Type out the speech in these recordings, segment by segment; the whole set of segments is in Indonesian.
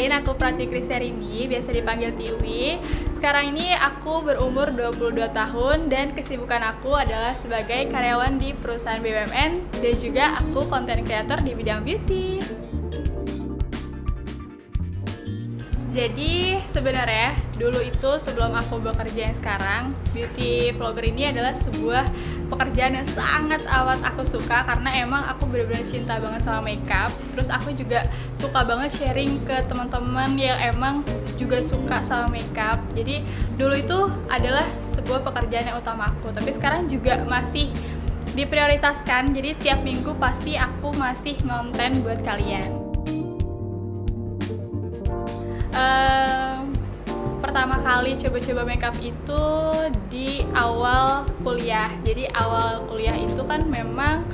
kenalin, aku Prati Kriserini, biasa dipanggil Tiwi. Sekarang ini aku berumur 22 tahun dan kesibukan aku adalah sebagai karyawan di perusahaan BUMN dan juga aku konten kreator di bidang beauty. Jadi sebenarnya dulu itu sebelum aku bekerja yang sekarang, beauty vlogger ini adalah sebuah pekerjaan yang sangat amat aku suka karena emang aku benar-benar cinta banget sama makeup. Terus aku juga suka banget sharing ke teman-teman yang emang juga suka sama makeup. Jadi dulu itu adalah sebuah pekerjaan yang utama aku, tapi sekarang juga masih diprioritaskan. Jadi tiap minggu pasti aku masih ngonten buat kalian. Pertama kali coba-coba makeup itu di awal kuliah. Jadi awal kuliah itu kan memang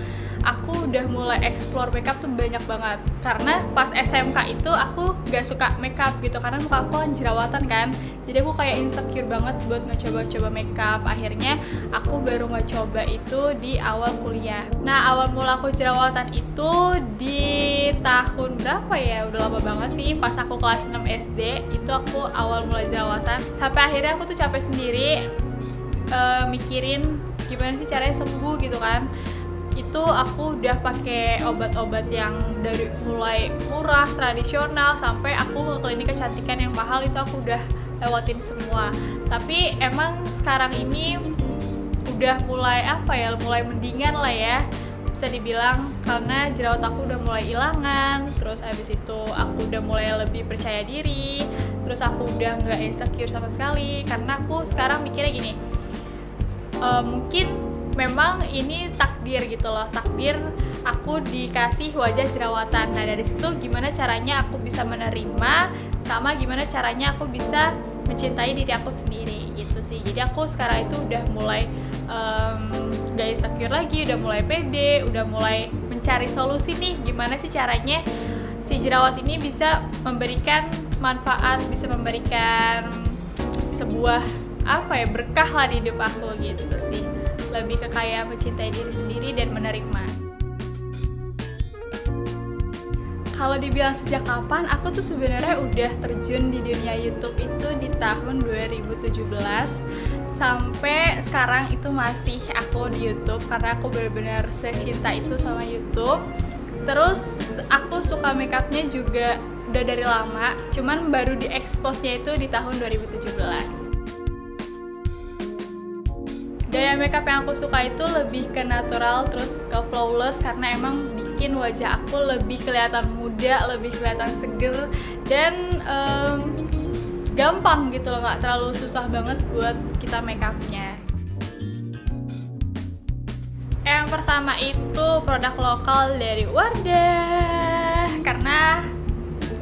aku udah mulai explore makeup tuh banyak banget. Karena pas SMK itu aku gak suka makeup gitu karena muka aku kan jerawatan kan. Jadi aku kayak insecure banget buat ngecoba-coba makeup. Akhirnya aku baru ngecoba itu di awal kuliah. Nah, awal mula aku jerawatan itu di tahun berapa ya? Udah lama banget sih. Pas aku kelas 6 SD itu aku awal mulai jerawatan. Sampai akhirnya aku tuh capek sendiri mikirin gimana sih caranya sembuh gitu kan. Itu aku udah pakai obat-obat yang dari mulai murah, tradisional, sampai aku ke klinik kecantikan yang mahal itu aku udah lewatin semua. Tapi emang sekarang ini udah mulai mulai mendingan lah ya, bisa dibilang, karena jerawat aku udah mulai hilangan. Terus abis itu aku udah mulai lebih percaya diri, terus aku udah nggak insecure sama sekali, karena aku sekarang mikirnya gini, mungkin memang ini takdir gitu loh, takdir aku dikasih wajah jerawatan. Nah dari situ gimana caranya aku bisa menerima, sama gimana caranya aku bisa mencintai diri aku sendiri gitu sih. Jadi aku sekarang itu udah mulai gak insecure lagi, udah mulai pede, udah mulai mencari solusi nih gimana sih caranya si jerawat ini bisa memberikan manfaat, bisa memberikan sebuah berkah lah di hidup aku gitu sih. Lebih ke kayak mencintai diri sendiri dan menerima. Kalau dibilang sejak kapan, aku tuh sebenarnya udah terjun di dunia YouTube itu di tahun 2017 sampai sekarang itu masih aku di YouTube karena aku benar-benar secinta itu sama YouTube. Terus aku suka makeupnya juga udah dari lama, cuman baru di-expose-nya itu di tahun 2017. Gaya makeup yang aku suka itu lebih ke natural, terus ke flawless, karena emang bikin wajah aku lebih kelihatan muda, lebih kelihatan seger, dan gampang gitu loh, nggak terlalu susah banget buat kita makeupnya. Yang pertama itu produk lokal dari Wardah, karena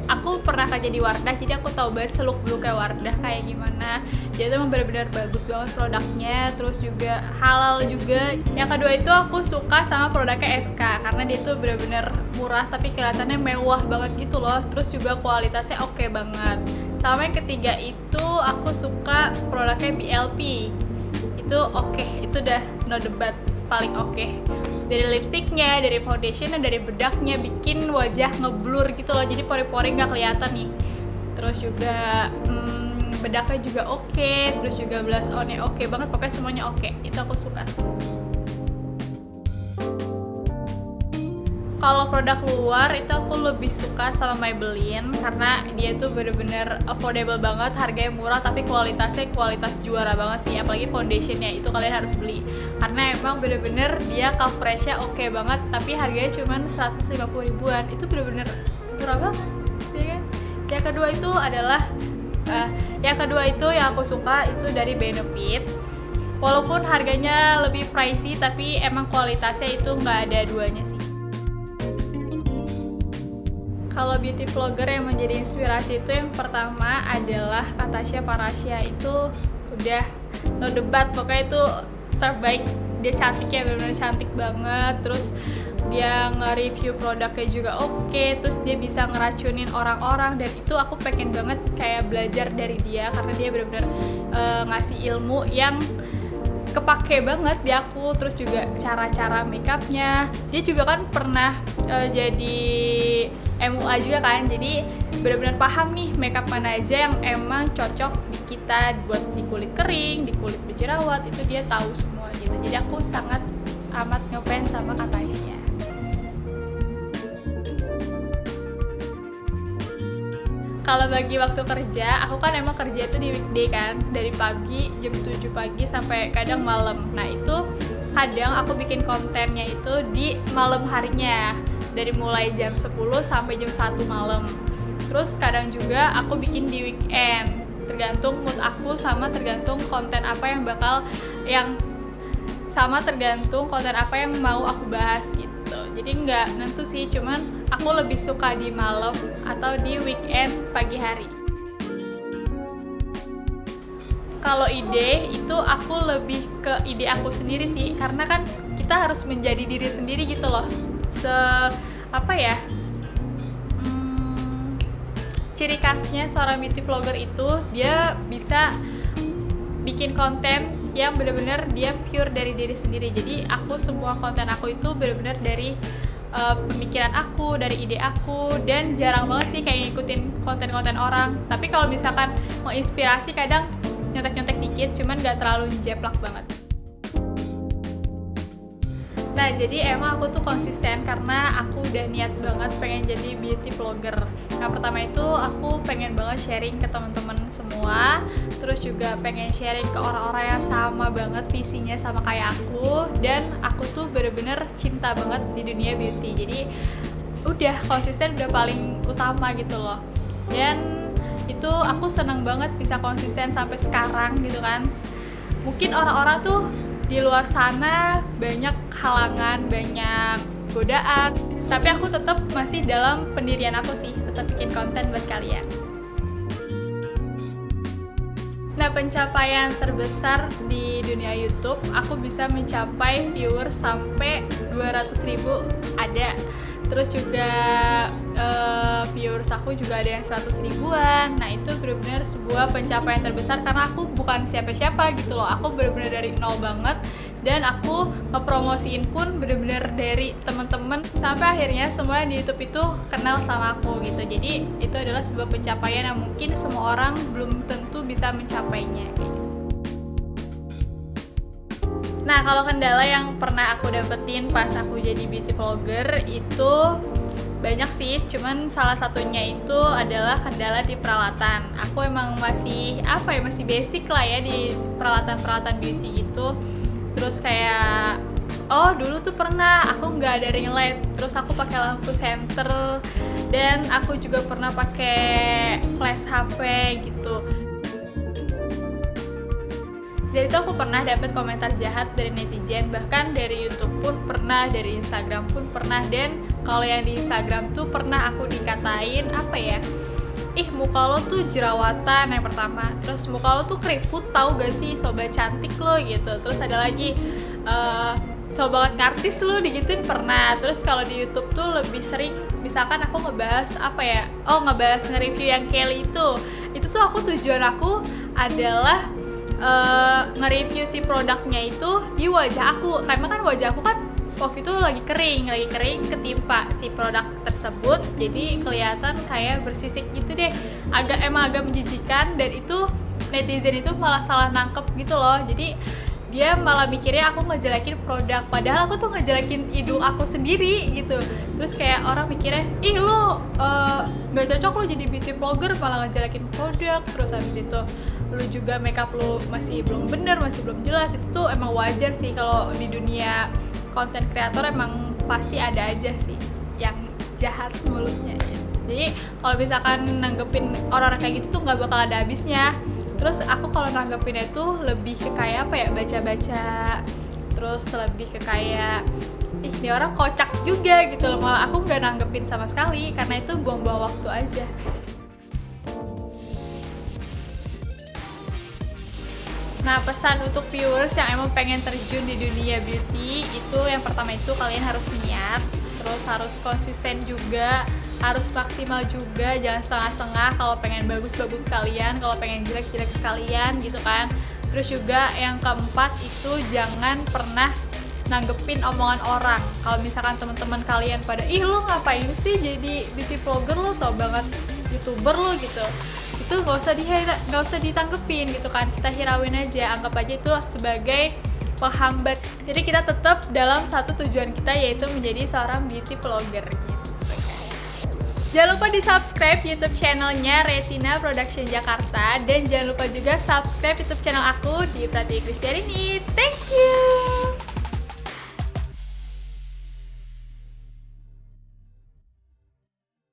aku pernah kerja di Wardah, jadi aku tahu banget seluk-beluknya Wardah kayak gimana. Dia tuh emang benar-benar bagus banget produknya, terus juga halal juga. Yang kedua itu aku suka sama produknya SK, karena dia tuh benar-benar murah tapi kelihatannya mewah banget gitu loh. Terus juga kualitasnya oke banget. Sama yang ketiga itu aku suka produknya BLP. Itu oke, itu udah no debat, paling oke. Dari lipstiknya, dari foundationnya, dari bedaknya, bikin wajah ngeblur gitu loh, jadi pori-pori nggak kelihatan nih. Terus juga bedaknya juga oke, terus juga blush on-nya oke banget, pokoknya semuanya oke. Itu aku suka. Kalau produk luar itu aku lebih suka sama Maybelline karena dia tuh bener-bener affordable banget, harganya murah tapi kualitasnya kualitas juara banget sih. Apalagi foundationnya itu kalian harus beli karena emang bener-bener dia coveragenya oke banget, tapi harganya cuma 150 ribuan. Itu bener-bener murah banget, ya kan? Yang kedua itu yang aku suka itu dari Benefit. Walaupun harganya lebih pricey, tapi emang kualitasnya itu nggak ada duanya sih. Kalau beauty vlogger yang menjadi inspirasi itu yang pertama adalah Katasha Parasya. Itu udah no debat, pokoknya itu terbaik. Dia cantiknya benar-benar cantik banget, terus dia nge-review produknya juga oke, terus dia bisa ngeracunin orang-orang, dan itu aku pengen banget kayak belajar dari dia karena dia benar-benar ngasih ilmu yang kepake banget di aku. Terus juga cara-cara makeupnya, dia juga kan pernah jadi MUA juga kan, jadi benar-benar paham nih makeup mana aja yang emang cocok di kita buat di kulit kering, di kulit berjerawat, itu dia tahu semua gitu. Jadi aku sangat amat ngefans sama Kak Tasya. Kalau bagi waktu kerja, aku kan emang kerja itu di weekday kan, dari pagi jam 7 pagi sampai kadang malam. Nah itu kadang aku bikin kontennya itu di malam harinya, dari mulai jam 10 sampai jam 1 malam. Terus kadang juga aku bikin di weekend, tergantung mood aku sama tergantung konten apa yang tergantung konten apa yang mau aku bahas gitu. Jadi nggak nentu sih, cuman aku lebih suka di malam atau di weekend pagi hari. Kalau ide itu aku lebih ke ide aku sendiri sih, karena kan kita harus menjadi diri sendiri gitu loh. Ciri khasnya seorang beauty vlogger itu dia bisa bikin konten yang benar-benar dia pure dari diri sendiri. Jadi semua konten aku itu benar-benar dari pemikiran aku, dari ide aku, dan jarang banget sih kayak ngikutin konten-konten orang. Tapi kalau misalkan mau inspirasi kadang nyontek-nyontek dikit, cuman gak terlalu jeplak banget. Nah jadi emang aku tuh konsisten karena aku udah niat banget pengen jadi beauty vlogger. Yang pertama itu aku pengen banget sharing ke teman-teman semua, terus juga pengen sharing ke orang-orang yang sama banget visinya sama kayak aku, dan aku tuh bener-bener cinta banget di dunia beauty. Jadi udah konsisten udah paling utama gitu loh. Dan itu aku seneng banget bisa konsisten sampai sekarang gitu kan. Mungkin orang-orang tuh di luar sana banyak halangan, banyak godaan, tapi aku tetap masih dalam pendirian aku sih, tetap bikin konten buat kalian. Nah, pencapaian terbesar di dunia YouTube, aku bisa mencapai viewers sampai 200.000 ada. Terus juga viewers aku juga ada yang 100 ribuan. Nah itu benar-benar sebuah pencapaian terbesar karena aku bukan siapa-siapa gitu loh. Aku benar-benar dari nol banget, dan aku ngepromosiin pun benar-benar dari teman-teman sampai akhirnya semua di YouTube itu kenal sama aku gitu. Jadi itu adalah sebuah pencapaian yang mungkin semua orang belum tentu bisa mencapainya gitu. Nah, kalau kendala yang pernah aku dapetin pas aku jadi beauty vlogger itu banyak sih, cuman salah satunya itu adalah kendala di peralatan. Aku emang masih basic lah ya di peralatan beauty gitu. Terus kayak dulu tuh pernah aku nggak ada ring light, terus aku pakai lampu senter, dan aku juga pernah pakai flash HP gitu. Jadi tuh aku pernah dapet komentar jahat dari netizen, bahkan dari YouTube pun pernah, dari Instagram pun pernah. Dan kalau yang di Instagram tuh pernah aku dikatain muka lo tuh jerawatan yang pertama, terus muka lo tuh keriput tau gak sih, sobat cantik lo gitu. Terus ada lagi sobat artis lo digituin pernah. Terus kalau di YouTube tuh lebih sering misalkan aku ngebahas ngebahas nge-review yang Kelly itu tuh tujuan aku adalah nge-review si produknya itu di wajah aku, karena kan wajah aku kan waktu itu lagi kering ketimpa si produk tersebut, jadi kelihatan kayak bersisik gitu deh, agak menjijikan. Dan itu netizen itu malah salah nangkep gitu loh, jadi dia malah mikirnya aku ngejelekin produk, padahal aku tuh ngejelekin hidung aku sendiri gitu. Terus kayak orang mikirnya, lo nggak cocok lo jadi beauty vlogger, malah ngejelekin produk. Terus habis itu lu juga makeup lu masih belum bener, masih belum jelas. Itu tuh emang wajar sih, kalau di dunia konten kreator emang pasti ada aja sih yang jahat mulutnya ya. Jadi kalau misalkan nanggepin orang kayak gitu tuh nggak bakal ada habisnya. Terus aku kalau nanggepinnya tuh lebih ke kayak baca-baca, terus lebih ke kayak ini orang kocak juga gitu loh. Malah aku nggak nanggepin sama sekali karena itu buang-buang waktu aja. Nah, pesan untuk viewers yang emang pengen terjun di dunia beauty itu, yang pertama itu kalian harus niat, terus harus konsisten juga, harus maksimal juga, jangan setengah-setengah. Kalau pengen bagus-bagus sekalian, kalau pengen jelek-jelek sekalian gitu kan. Terus juga yang keempat itu jangan pernah nanggepin omongan orang. Kalau misalkan teman-teman kalian pada, ih lo ngapain sih jadi beauty vlogger, lo so banget youtuber lo gitu, itu nggak usah ditanggepin gitu kan, kita hirauin aja, anggap aja itu sebagai penghambat. Jadi kita tetap dalam satu tujuan kita, yaitu menjadi seorang beauty vlogger gitu. Jangan lupa di subscribe YouTube channelnya Retina Production Jakarta, dan jangan lupa juga subscribe YouTube channel aku di Pratiwi Kristiarini. Thank you.